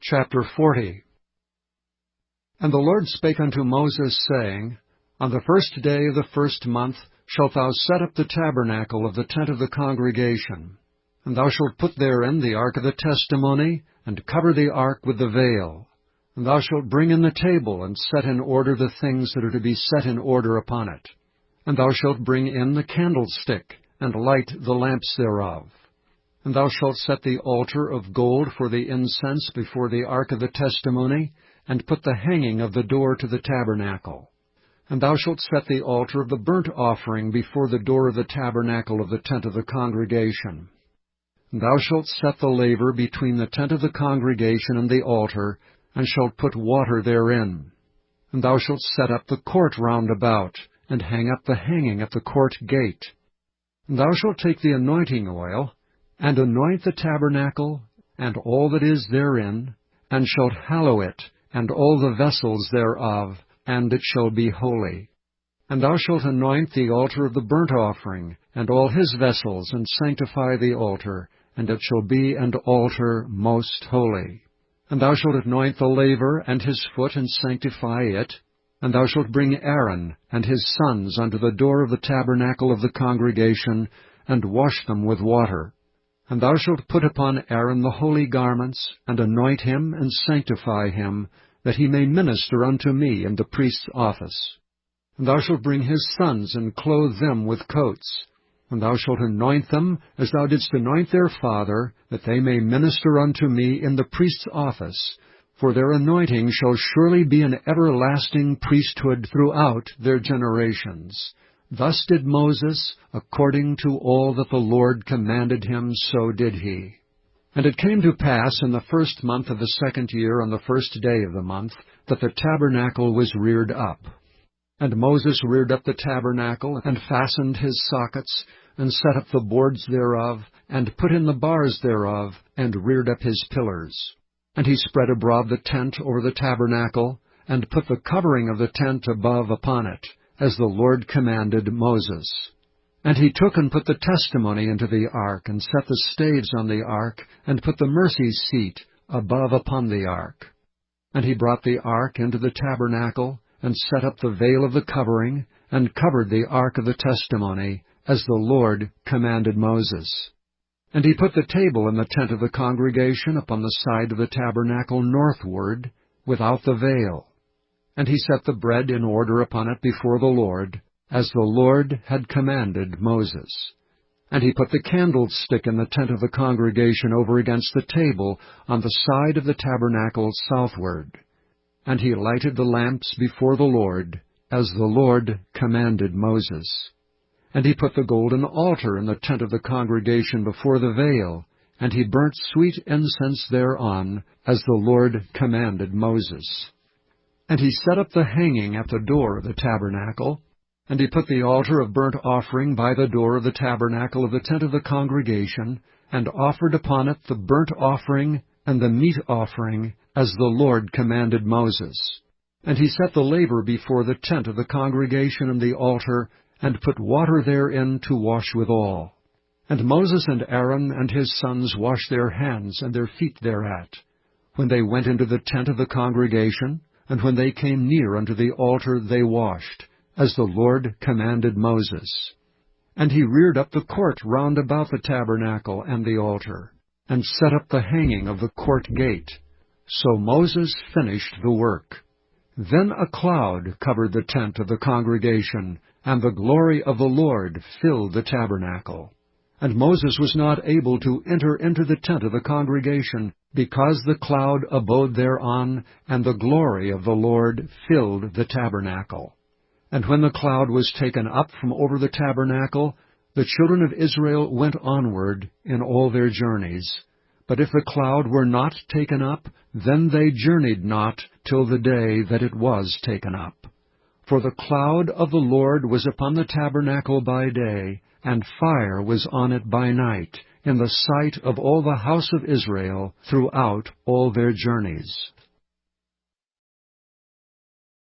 Chapter 40. And the Lord spake unto Moses, saying, On the 1st day of the 1st month shalt thou set up the tabernacle of the tent of the congregation. And thou shalt put therein the ark of the testimony, and cover the ark with the veil. And thou shalt bring in the table, and set in order the things that are to be set in order upon it. And thou shalt bring in the candlestick, and light the lamps thereof. And thou shalt set the altar of gold for the incense before the ark of the testimony, and put the hanging of the door to the tabernacle. And thou shalt set the altar of the burnt offering before the door of the tabernacle of the tent of the congregation. And thou shalt set the laver between the tent of the congregation and the altar, and shalt put water therein. And thou shalt set up the court round about, and hang up the hanging at the court gate. And thou shalt take the anointing oil, and anoint the tabernacle, and all that is therein, and shalt hallow it, and all the vessels thereof, and it shall be holy. And thou shalt anoint the altar of the burnt offering, and all his vessels, and sanctify the altar, and it shall be an altar most holy. And thou shalt anoint the laver and his foot, and sanctify it. And thou shalt bring Aaron and his sons unto the door of the tabernacle of the congregation, and wash them with water. And thou shalt put upon Aaron the holy garments, and anoint him, and sanctify him, that he may minister unto me in the priest's office. And thou shalt bring his sons, and clothe them with coats. And thou shalt anoint them, as thou didst anoint their father, that they may minister unto me in the priest's office. For their anointing shall surely be an everlasting priesthood throughout their generations. Thus did Moses, according to all that the Lord commanded him, so did he. And it came to pass in the 1st month of the 2nd year, on the 1st day of the month, that the tabernacle was reared up. And Moses reared up the tabernacle, and fastened his sockets, and set up the boards thereof, and put in the bars thereof, and reared up his pillars. And he spread abroad the tent over the tabernacle, and put the covering of the tent above upon it, as the Lord commanded Moses. And he took and put the testimony into the ark, and set the staves on the ark, and put the mercy seat above upon the ark. And he brought the ark into the tabernacle, and set up the veil of the covering, and covered the ark of the testimony, as the Lord commanded Moses. And he put the table in the tent of the congregation upon the side of the tabernacle northward, without the veil. And he set the bread in order upon it before the Lord, as the Lord had commanded Moses. And he put the candlestick in the tent of the congregation over against the table on the side of the tabernacle southward. And he lighted the lamps before the Lord, as the Lord commanded Moses. And he put the golden altar in the tent of the congregation before the veil, and he burnt sweet incense thereon, as the Lord commanded Moses. And he set up the hanging at the door of the tabernacle, and he put the altar of burnt offering by the door of the tabernacle of the tent of the congregation, and offered upon it the burnt offering and the meat offering, as the Lord commanded Moses. And he set the laver before the tent of the congregation and the altar, and put water therein to wash withal. And Moses and Aaron and his sons washed their hands and their feet thereat, when they went into the tent of the congregation, and when they came near unto the altar they washed, as the Lord commanded Moses. And he reared up the court round about the tabernacle and the altar, and set up the hanging of the court gate. So Moses finished the work. Then a cloud covered the tent of the congregation, and the glory of the Lord filled the tabernacle. And Moses was not able to enter into the tent of the congregation, because the cloud abode thereon, and the glory of the Lord filled the tabernacle. And when the cloud was taken up from over the tabernacle, the children of Israel went onward in all their journeys. But if the cloud were not taken up, then they journeyed not till the day that it was taken up. For the cloud of the Lord was upon the tabernacle by day, and fire was on it by night, in the sight of all the house of Israel throughout all their journeys.